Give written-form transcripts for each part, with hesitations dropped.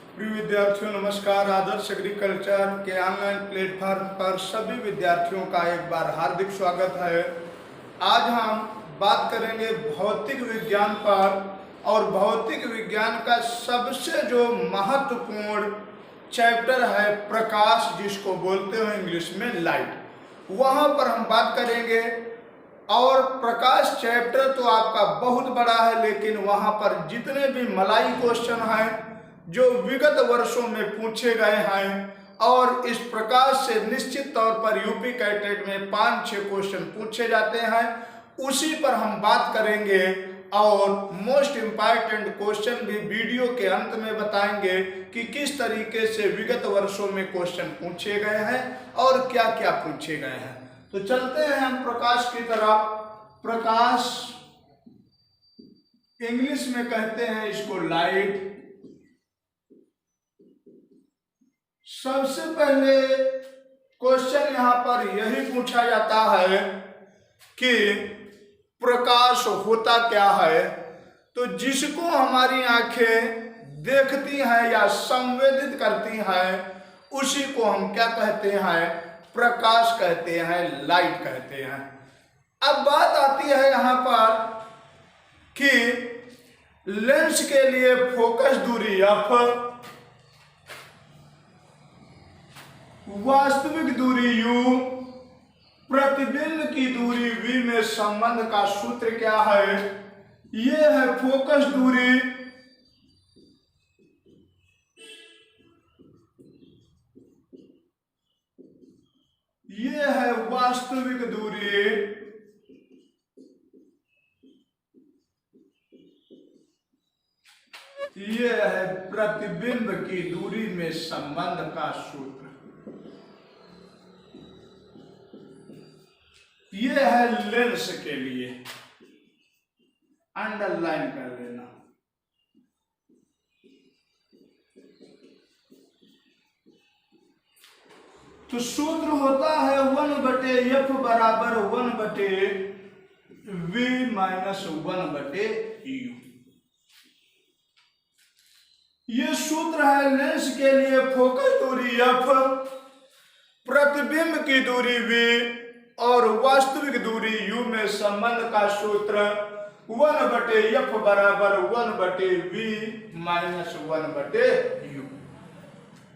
प्रिय विद्यार्थियों नमस्कार। आदर्श एग्रीकल्चर के ऑनलाइन प्लेटफॉर्म पर सभी विद्यार्थियों का एक बार हार्दिक स्वागत है। आज हम बात करेंगे भौतिक विज्ञान पर, और भौतिक विज्ञान का सबसे जो महत्वपूर्ण चैप्टर है प्रकाश, जिसको बोलते हैं इंग्लिश में लाइट, वहाँ पर हम बात करेंगे। और प्रकाश चैप्टर तो आपका बहुत बड़ा है, लेकिन वहाँ पर जितने भी मलाई क्वेश्चन हैं जो विगत वर्षों में पूछे गए हैं, और इस प्रकाश से निश्चित तौर पर यूपी कैटेट में 5-6 क्वेश्चन पूछे जाते हैं, उसी पर हम बात करेंगे। और मोस्ट इम्पॉर्टेंट क्वेश्चन भी वीडियो के अंत में बताएंगे कि किस तरीके से विगत वर्षों में क्वेश्चन पूछे गए हैं और क्या क्या पूछे गए हैं। तो चलते हैं हम प्रकाश की तरफ। प्रकाश इंग्लिश में कहते हैं इसको लाइट। सबसे पहले क्वेश्चन यहां पर यही पूछा जाता है कि प्रकाश होता क्या है। तो जिसको हमारी आंखें देखती हैं या संवेदित करती हैं, उसी को हम क्या कहते हैं? प्रकाश कहते हैं, लाइट कहते हैं। अब बात आती है यहां पर कि लेंस के लिए फोकस दूरी f, वास्तविक दूरी u, प्रतिबिंब की दूरी v में संबंध का सूत्र क्या है? ये है फोकस दूरी ये है वास्तविक दूरी, ये है प्रतिबिंब की दूरी में संबंध का सूत्र। ये है लेंस के लिए, अंडरलाइन कर लेना। तो सूत्र होता है 1/f बराबर 1/v माइनस 1/u। ये सूत्र है लेंस के लिए फोकस दूरी f, प्रतिबिंब की दूरी v और वास्तविक दूरी u में संबंध का सूत्र 1/f बराबर 1/v माइनस 1/u।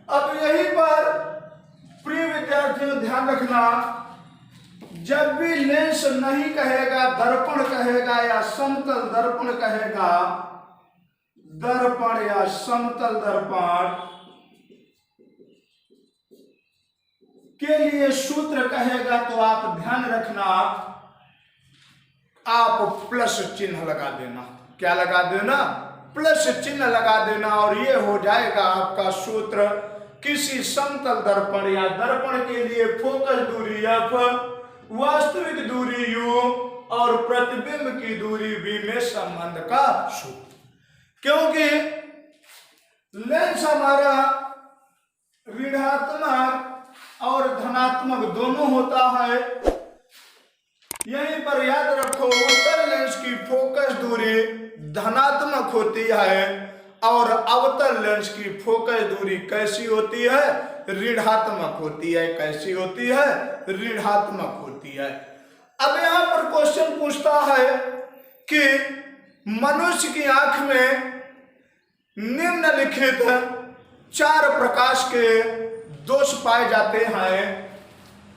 अब यही पर प्रिय विद्यार्थियों ध्यान रखना, जब भी लेंस नहीं कहेगा, दर्पण कहेगा या समतल दर्पण कहेगा, दर्पण या समतल दर्पण के लिए सूत्र कहेगा, तो आप ध्यान रखना, आप प्लस चिन्ह लगा देना। क्या लगा देना? प्लस चिन्ह लगा देना। और ये हो जाएगा आपका सूत्र। किसी समतल दर्पण या दर्पण के लिए फोकस दूरी f, वास्तविक दूरी u और प्रतिबिंब की दूरी v में संबंध का सूत्र। क्योंकि लेंस हमारा ऋणात्मक और धनात्मक दोनों होता है। यहीं पर याद रखो, उत्तल लेंस की फोकस दूरी धनात्मक होती है और अवतल लेंस की फोकस दूरी कैसी होती है? ऋणात्मक होती है। कैसी होती है? ऋणात्मक होती है। अब यहां पर क्वेश्चन पूछता है कि मनुष्य की आंख में निम्नलिखित 4 प्रकाश के दोष पाए जाते हैं।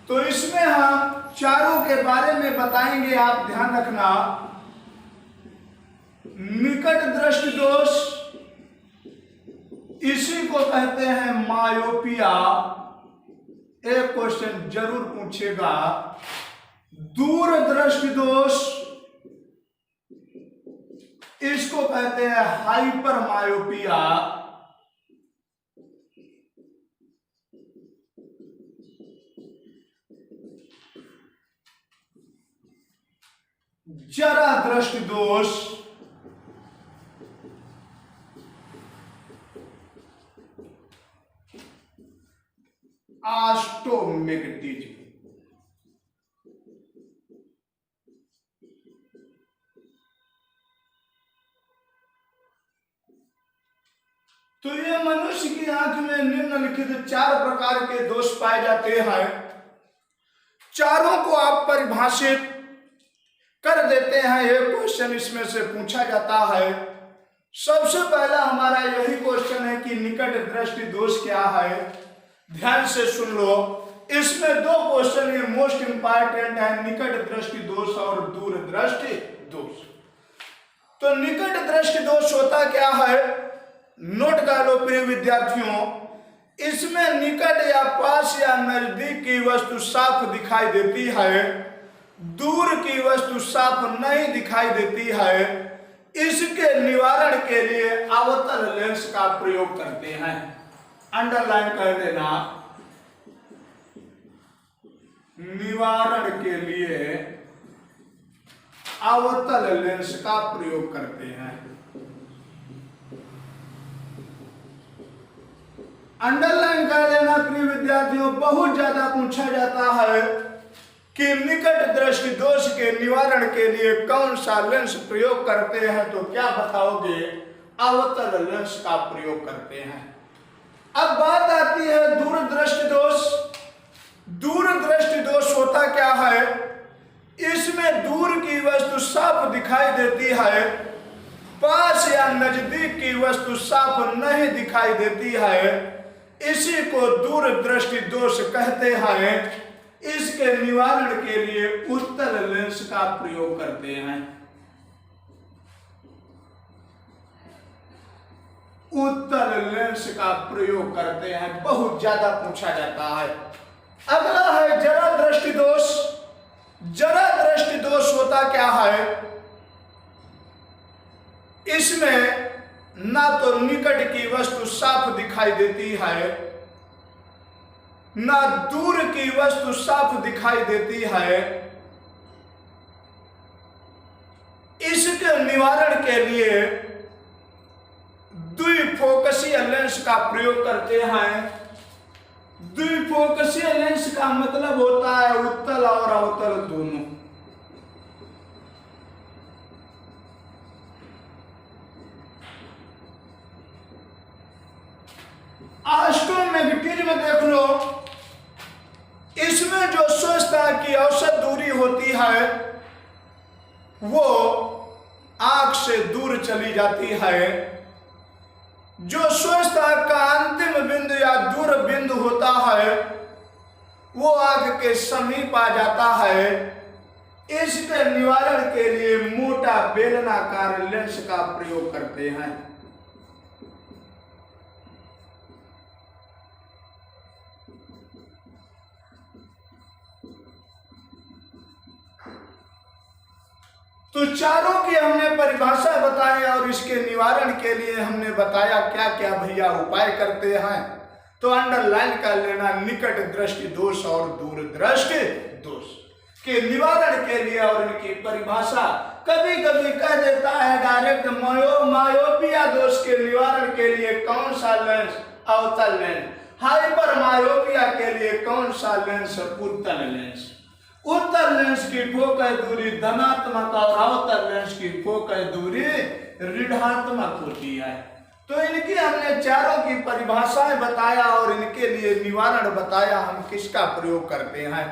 तो इसमें हम चारों के बारे में बताएंगे, आप ध्यान रखना। निकट दृष्टि दोष, इसी को कहते हैं मायोपिया, एक क्वेश्चन जरूर पूछेगा। दूर दृष्टि दोष, इसको कहते हैं हाइपर मायोपिया। जरा दृष्टि दोष, आस्टोमेग्नेटिज्म। तो ये मनुष्य की आंख में निम्नलिखित 4 प्रकार के दोष पाए जाते हैं। चारों को आप परिभाषित कर देते हैं। एक क्वेश्चन इसमें से पूछा जाता है। सबसे पहला हमारा यही क्वेश्चन है कि निकट दृष्टि दोष क्या है। ध्यान से सुन लो, इसमें 2 क्वेश्चन ये मोस्ट इंपॉर्टेंट है, निकट दृष्टि दोष और दूर दृष्टि दोष। तो निकट दृष्टि दोष होता क्या है, नोट कर लो प्रिय विद्यार्थियों। इसमें निकट या पास या नजदीक की वस्तु साफ दिखाई देती है, दूर की वस्तु साफ नहीं दिखाई देती है। इसके निवारण के लिए अवतल लेंस का प्रयोग करते हैं। अंडरलाइन कर देना, निवारण के लिए अवतल लेंस का प्रयोग करते हैं। अंडरलाइन कर देना प्रिय विद्यार्थियों। बहुत ज्यादा पूछा जाता है कि निकट दृष्टि दोष के निवारण के लिए कौन सा लेंस प्रयोग करते हैं, तो क्या बताओगे, अवतल लेंस का प्रयोग करते हैं। अब बात आती है दूर दृष्टि दोष। दूर दृष्टि दोष होता क्या है, इसमें दूर की वस्तु साफ दिखाई देती है, पास या नजदीक की वस्तु साफ नहीं दिखाई देती है। इसी को दूर दृष्टि दोष कहते हैं। इसके निवारण के लिए उत्तल लेंस का प्रयोग करते हैं। उत्तल लेंस का प्रयोग करते हैं, बहुत ज्यादा पूछा जाता है। अगला है जरा दृष्टि दोष। जरा दृष्टि दोष होता क्या है, इसमें ना तो निकट की वस्तु साफ दिखाई देती है, ना दूर की वस्तु साफ दिखाई देती है। इसके निवारण के लिए द्विफोकसीय लेंस का प्रयोग करते हैं। द्विफोकसीय लेंस का मतलब होता है उत्तल और अवतल दोनों। एस्ट्रोमैग्नेटिज्म देख लो, इसमें जो स्वस्थता की औसत दूरी होती है वो आंख से दूर चली जाती है। जो स्वस्थता का अंतिम बिंदु या दूर बिंदु होता है वो आंख के समीप आ जाता है। इसके निवारण के लिए मोटा बेलनाकार लेंस का प्रयोग करते हैं। तो चारों की हमने परिभाषा बताई और इसके निवारण के लिए हमने बताया क्या क्या भैया उपाय करते हैं। तो अंडरलाइन कर लेना, निकट दृष्टि दोष और दूर दृष्टि दोष के निवारण के लिए और इनकी परिभाषा। कभी कभी कह देता है डायरेक्ट मायोपिया दोष के निवारण के लिए कौन सा लेंस, अवतल लेंस। हाइपर मायोपिया के लिए कौन सा लेंस, उत्तल लेंस। उत्तल लेंस की फोकल दूरी धनात्मक और अवतल लेंस की फोकल दूरी ऋणात्मक होती है। तो इनकी हमने चारों की परिभाषाएं बताया और इनके लिए निवारण बताया, हम किसका प्रयोग करते हैं।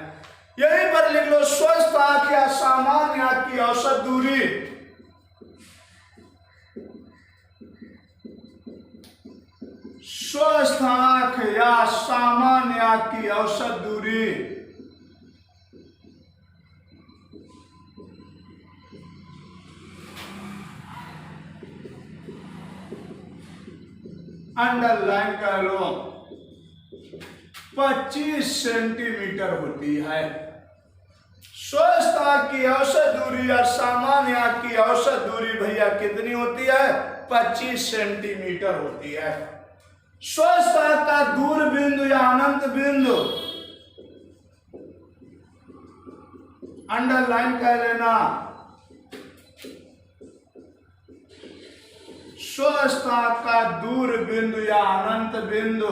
यहीं पर लिख लो, स्वस्थ आंख या सामान्य आंख की औसत दूरी स्वस्थ आंख या सामान्य आंख की औसत दूरी अंडरलाइन कर लो 25 सेंटीमीटर होती है। स्वस्थ आंख की औसत दूरी और सामान्य आंख की औसत दूरी भैया कितनी होती है, 25 सेंटीमीटर होती है। स्वस्थ आंख का दूर बिंदु या अनंत बिंदु अंडरलाइन कर लेना। स्वस्थ आंख का दूर बिंदु या अनंत बिंदु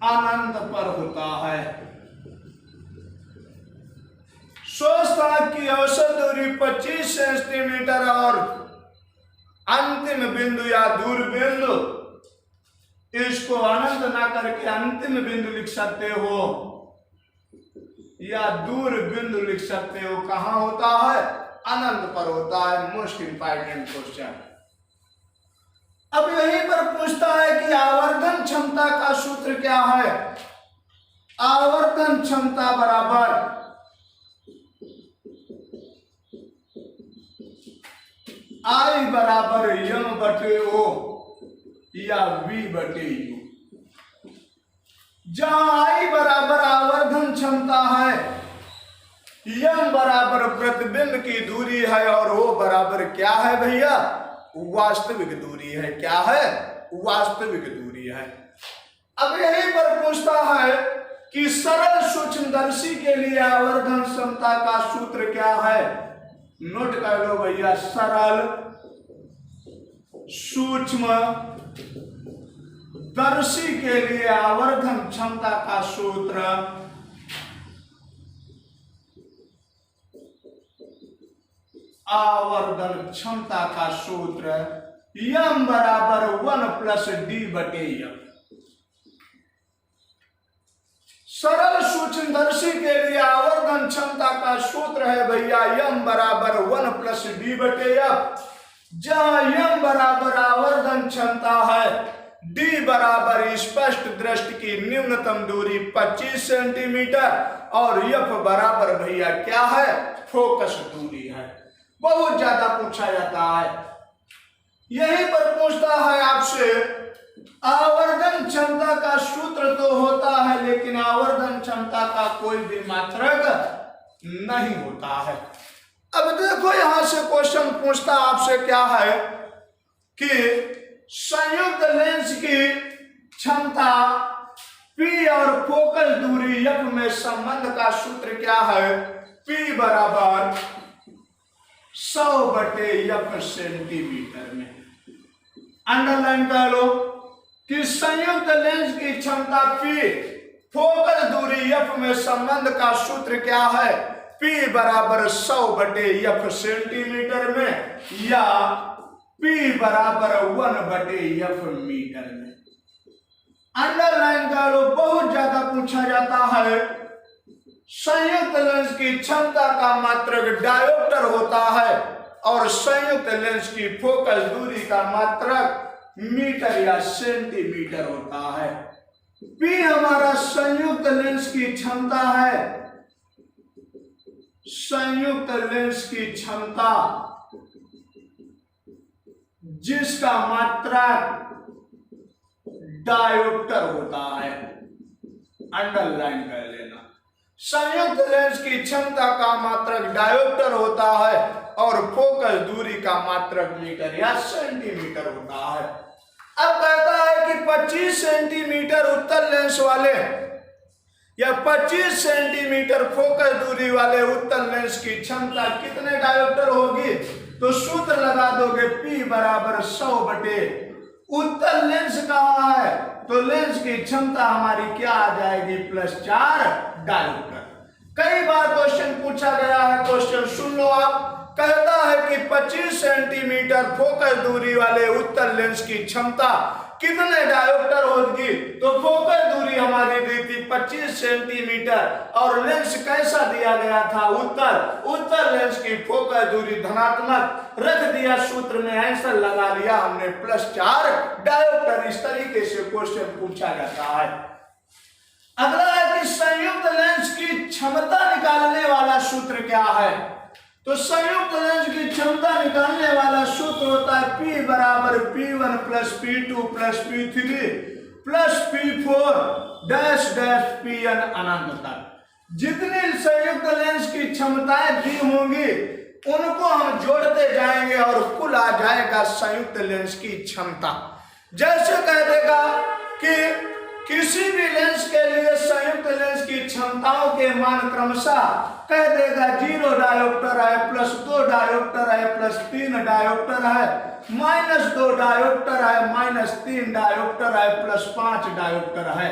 अनंत पर होता है। स्वस्थ शाख की औसत दूरी 25 सेंटीमीटर और अंतिम बिंदु या दूर बिंदु, इसको अनंत ना करके अंतिम बिंदु लिख सकते हो या दूर बिंदु लिख सकते हो। कहां होता है? अनंत पर होता है। Most important question. अब यहीं पर पूछता है कि आवर्धन क्षमता का सूत्र क्या है। आवर्धन क्षमता बराबर I बराबर m बटे ओ या v बटे u। जहां I बराबर आवर्धन क्षमता है, m बराबर प्रतिबिंब की दूरी है और o बराबर क्या है भैया? वास्तविक दूरी है। क्या है? वास्तविक दूरी है। अब यहीं पर पूछता है कि सरल सूक्ष्मदर्शी के लिए आवर्धन क्षमता का सूत्र क्या है। नोट कर लो भैया, सरल सूक्ष्म दर्शी के लिए आवर्धन क्षमता का सूत्र आवर्धन क्षमता का सूत्र m बराबर 1 प्लस डी बटे m। सरल सूक्ष्मदर्शी के लिए आवर्धन क्षमता का सूत्र है भैया m बराबर 1 प्लस डी बटे f। जहां m बराबर आवर्धन क्षमता है, d बराबर स्पष्ट दृष्टि की न्यूनतम दूरी 25 सेंटीमीटर और f बराबर भैया क्या है? फोकस दूरी है। बहुत ज्यादा पूछा जाता है। यहीं पर पूछता है आपसे, आवर्धन क्षमता का सूत्र तो होता है लेकिन आवर्धन क्षमता का कोई भी मात्रक नहीं होता है। अब देखो यहां से क्वेश्चन पूछता आपसे क्या है कि संयुक्त लेंस की क्षमता P और फोकल दूरी f में संबंध का सूत्र क्या है। P बराबर 100 बटे f सेंटीमीटर में। अंडरलाइन कर लो कि संयुक्त लेंस की क्षमता P, फोकल दूरी f में संबंध का सूत्र क्या है। P बराबर 100 बटे f सेंटीमीटर में या P बराबर 1 बटे f मीटर में। अंडरलाइन कर लो, बहुत ज्यादा पूछा जाता है। संयुक्त लेंस की क्षमता का मात्रक डायोप्टर होता है और संयुक्त लेंस की फोकल दूरी का मात्रक मीटर या सेंटीमीटर होता है। P हमारा संयुक्त लेंस की क्षमता है। संयुक्त लेंस की क्षमता जिसका मात्रक डायोप्टर होता है। अंडरलाइन कर लेना, संयुक्त लेंस की क्षमता का मात्रक डायोप्टर होता है और फोकस दूरी का मात्रक मीटर या सेंटीमीटर होता है। अब कहता है कि 25 सेंटीमीटर उत्तल लेंस वाले या 25 सेंटीमीटर फोकस दूरी वाले उत्तल लेंस की क्षमता कितने डायोप्टर होगी। तो सूत्र लगा दोगे P बराबर 100 बटे उत्तल लेंस कहाँ है तो लेंस की क्षमता हमारी क्या आ जाएगी +4 डायोप्टर। कई बार क्वेश्चन पूछा गया है, क्वेश्चन सुन लो आप। कहता है कि 25 सेंटीमीटर फोकस दूरी वाले उत्तल लेंस की क्षमता कितने डायोप्टर होगी। तो फोकस दूरी हमारी दी थी 25 सेंटीमीटर और लेंस कैसा दिया गया था उत्तल लेंस की फोकस दूरी धनात्मक रख दिया, सूत्र में आंसर लगा लिया हमने +4 डायोप्टर। इस तरीके से क्वेश्चन पूछा जाता है। अगला है कि संयुक्त लेंस की क्षमता निकालने वाला सूत्र क्या है। तो संयुक्त लेंस की क्षमता निकालने वाला सूत्र होता है P बराबर P1 plus P2 plus P3 plus P4 dash dash Pn अनंत तक। जितनी संयुक्त लेंस की क्षमताएं दी होंगी उनको हम जोड़ते जाएंगे और कुल आ जाएगा संयुक्त लेंस की क्षमता। जैसे कह देगा कि किसी भी लेंस के लिए संयुक्त लेंस की क्षमताओं के मान क्रमशः कह देगा 0 डायोप्टर है, +2 डायोप्टर है, +3 डायोप्टर है, -2 डायोप्टर है, -3 डायोप्टर है, +5 डायोप्टर है।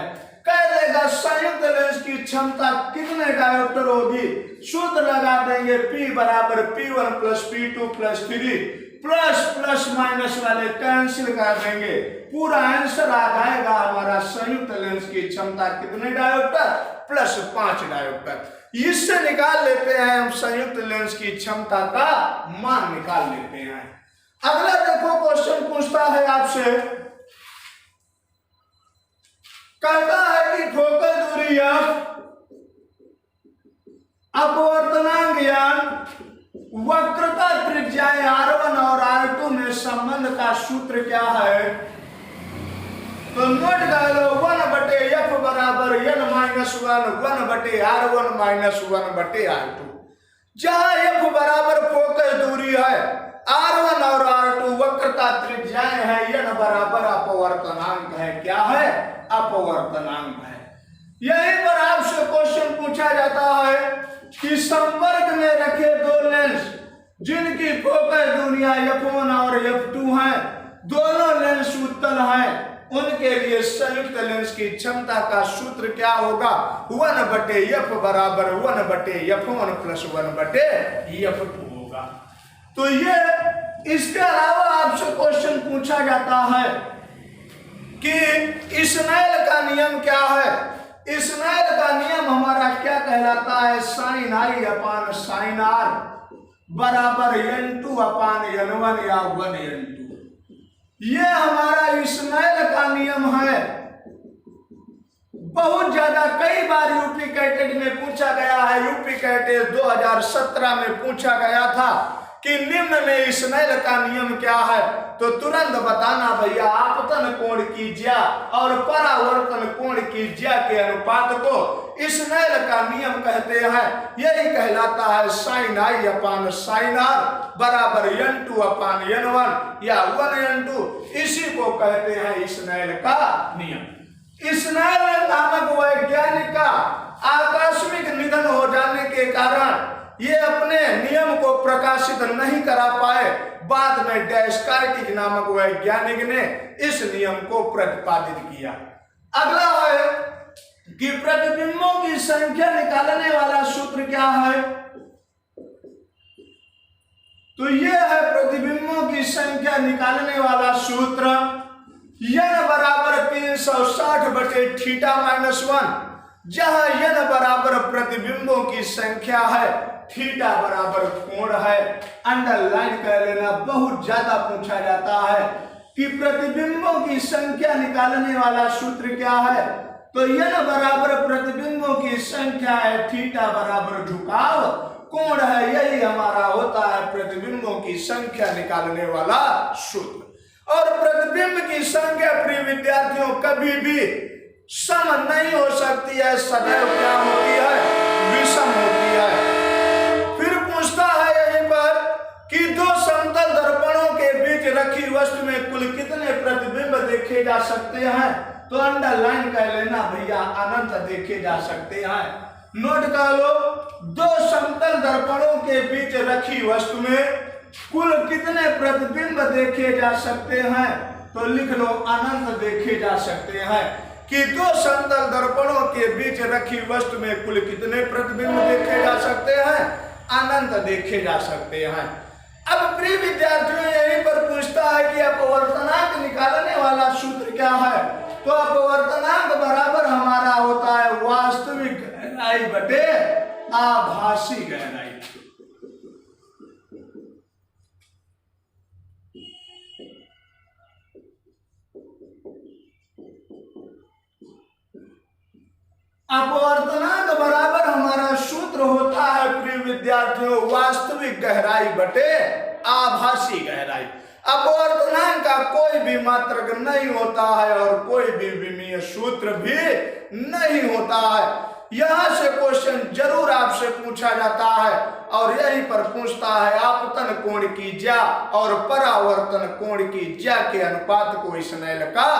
कह देगा संयुक्त लेंस की क्षमता कितने डायोप्टर होगी, सूत्र लगा देंगे P बराबर P1 plus P2 plus 3, plus plus minus वाले कैंसिल कर देंगे, पूरा आंसर आ जाएगा हमारा संयुक्त लेंस की क्षमता कितने डायोप्टर, प्लस 5 डायोप्टर। इससे निकाल लेते हैं हम संयुक्त लेंस की क्षमता का मान निकाल लेते हैं। अगला देखो क्वेश्चन पूछता है आपसे, कहता है कि फोकल दूरी अपवर्तनांक या वक्रता त्रिज्याएं R1 और R2 में संबंध का सूत्र क्या है। तो नोट कर लो 1/f बराबर n minus 1/R1 minus 1/R2, जहां f बराबर फोकल दूरी है, R1 और R2 वक्रता त्रिज्याएं है, n बराबर अपवर्तनांक है। क्या है, अपवर्तनांक है। यहीं पर आपसे क्वेश्चन पूछा जाता है कि संपर्क में रखे दो लेंस जिनकी फोकल दूरियां f1 और f2 हैं, दोनों लेंस उत्तल हैं, उनके लिए संयुक्त लेंस की क्षमता का सूत्र क्या होगा, 1/f बराबर 1/f1 प्लस 1/f2 होगा। तो ये इसके अलावा आपसे क्वेश्चन पूछा जाता है कि स्नेल का नियम क्या है। स्नेल का नियम हमारा क्या कहलाता है, sine i upon sine r बराबर n2 अपान n1 या 1n2। ये हमारा स्नेल का नियम है। बहुत ज्यादा कई बार यूपी कैटेट में पूछा गया है, यूपी कैटेट 2017 में पूछा गया था कि निम्न में स्नेल का नियम क्या है, तो तुरंत बताना भैया, आपतन कोण की ज्या और परावर्तन कोण की ज्या के अनुपात को स्नेल का नियम कहते हैं। यही कहलाता है sine i upon sine r बराबर n2 अपान n1 या 1n2, इसी को कहते हैं स्नेल का नियम। स्नेल नामक वैज्ञानिक का आकस्मिक निधन हो जाने के कारण ये अपने नियम को प्रकाशित नहीं करा पाए। बाद में डेस्कार्टिक नामक वैज्ञानिक ने इस नियम को प्रतिपादित किया। अगला है कि प्रतिबिंबों की संख्या निकालने वाला सूत्र क्या है। तो ये है प्रतिबिंबों की संख्या निकालने वाला सूत्र, n बराबर 360/θ-1, जहां n बराबर प्रतिबिंबों की संख्या है, थीटा बराबर कोण है। अंडरलाइन कर लेना, बहुत ज्यादा पूछा जाता है कि प्रतिबिंबों की संख्या निकालने वाला सूत्र क्या है। तो n बराबर प्रतिबिंबों की संख्या है, थीटा बराबर झुकाव कोण है, यही हमारा होता है प्रतिबिंबों की संख्या निकालने वाला सूत्र। और प्रतिबिंब की संख्या प्रिय विद्यार्थियों कभी भी सम नहीं हो सकती है, सदैव क्या होती है, विषम होती है। फिर पूछता है यहीं पर कि दो समतल दर्पणों के बीच रखी वस्तु में कुल कितने प्रतिबिंब देखे जा सकते हैं। तो अंडरलाइन कर लेना भैया, अनंत देखे जा सकते हैं। नोट कर लो, दो समतल दर्पणों के बीच रखी वस्तु में कुल कितने प्रतिबिंब देखे जा सकते हैं। तो लिख लो, अनंत देखे जा सकते हैं। कि दो समतल दर्पणों के बीच रखी वस्तु में कुल कितने प्रतिबिंब देखे जा सकते हैं, अनंत देखे जा सकते हैं। अब प्रिय विद्यार्थियों यहीं पर पूछता है कि अपवर्तनांक निकालने वाला सूत्र क्या है। तो अपवर्तनांक बराबर हमारा होता है वास्तविक गहराई बटे आभासी गहराई। अपवर्तनांक बराबर हमारा सूत्र होता है प्रिय विद्यार्थियों वास्तविक गहराई बटे आभासी गहराई। अपवर्तनांक का कोई भी मात्रक नहीं होता है और कोई भी विमीय सूत्र भी नहीं होता है। यहां से क्वेश्चन जरूर आपसे पूछा जाता है और यहीं पर पूछता है आपतन कोण की ज्या और परावर्तन कोण की ज्या के अनुपात को स्नेल का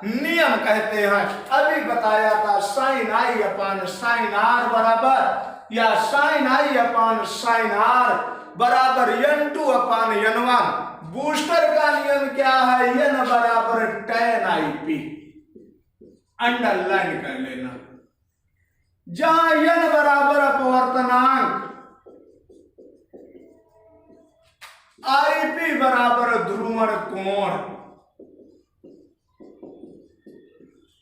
नियम कहते हैं। अभी बताया था sine i upon sine r बराबर या sine i upon sine r बराबर n2 अपान n1। बूस्टर का नियम क्या है, n बराबर tan IP। अंडरलाइन कर लेना। जहां n बराबर अपवर्तनांक, IP बराबर ध्रुवण कोण।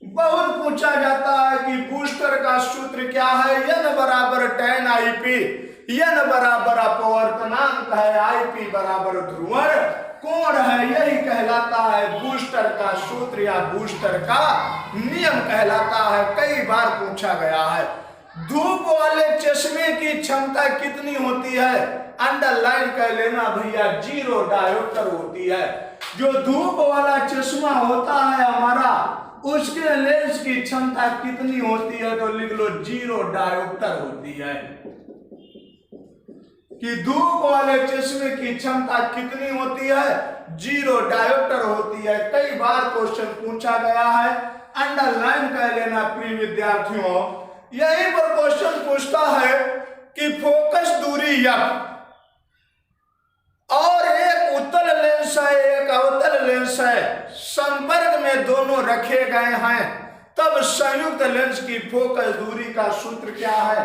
बहुत पूछा जाता है कि बूस्टर का सूत्र क्या है। n बराबर tan IP, n बराबर अपवर्तनांक है, IP बराबर ध्रुवण कोण है। यही कहलाता है बूस्टर का सूत्र या बूस्टर का नियम कहलाता है। कई बार पूछा गया है। धूप वाले चश्मे की क्षमता कितनी होती है? अंडरलाइन कर लेना भैया, 0 डायोप्टर होती है। जो धूप वाला चश्मा होता है हमारा, उसके लेंस की क्षमता कितनी होती है? तो लिख लो 0 डायोप्टर होती है। कि धूप वाले चश्मे की क्षमता कितनी होती है? 0 डायोप्टर होती है। कई बार क्वेश्चन पूछा गया है, अंडरलाइन कर लेना प्रिय विद्यार्थियों। यहीं पर क्वेश्चन पूछता है कि फोकस दूरी f और एक उत्तल लेंस है, एक अवतल लेंस है, संपर्क में दोनों रखे गए हैं, तब संयुक्त लेंस की फोकस दूरी का सूत्र क्या है?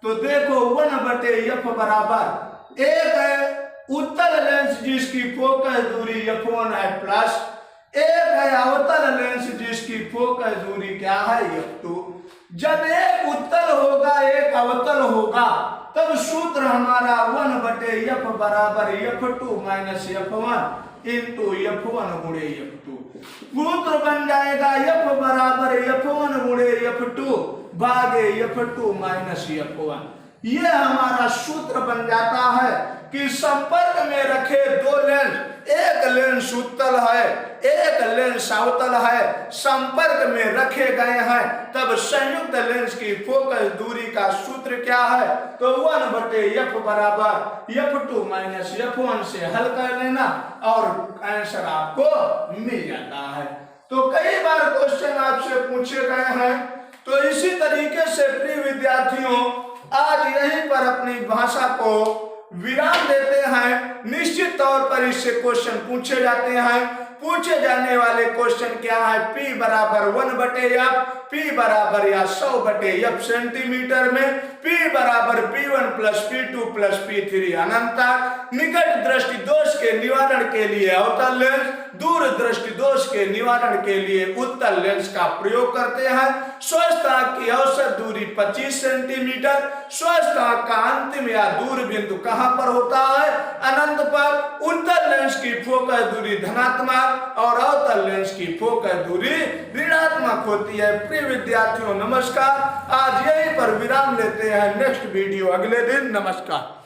तो देखो 1/f बराबर, एक है उत्तल लेंस जिसकी फोकस दूरी f1 है प्लस, एक है अवतल लेंस जिसकी फोकस दूरी क्या है? f2। जब एक उत्तल होगा एक अवतल होगा, तब सूत्र हमारा 1/f बराबर f2 minus f1 into f1 गुणे f2। सूत्र बन जाएगा f बराबर f1 गुणे f2 भागे f2 माइनस f1। ये हमारा सूत्र बन जाता है कि संपर्क में रखे दो लेंस, एक लेंस उत्तल है एक लेंस अवतल है, संपर्क में रखे गए हैं, तब संयुक्त लेंस की फोकस दूरी का सूत्र क्या है? तो 1/f बराबर f2 माइनस f1 से हल कर लेना और आंसर आपको मिल जाता है। तो कई बार क्वेश्चन आपसे पूछे गए हैं। तो इसी तरीके से प्रिय विद्यार्थियों, आज यहीं पर अपनी भाषा को विराम देते हैं। निश्चित तौर पर इससे क्वेश्चन पूछे जाते हैं। पूछे जाने वाले क्वेश्चन क्या है? P बराबर 1/f, P बराबर या 100/f सेंटीमीटर में, P बराबर P1 plus P2 plus P3 अनंत। निकट दृष्टि दोष के निवारण के लिए अवतल लेंस, दूर दृष्टि दोष के निवारण के लिए उत्तल लेंस का प्रयोग करते हैं। स्वस्थ की औसत दूरी 25 सेंटीमीटर। स्वस्थ का अंतिम या दूर बिंदु कहां पर होता है? अनंत पर। उत्तल लेंस की फोकस दूरी धनात्मक और अवतल लेंस की फोकस दूरी ऋणात्मक होती है। प्रिय विद्यार्थियों नमस्कार, आज यहीं पर विराम लेते हैं। नेक्स्ट वीडियो अगले दिन। नमस्कार।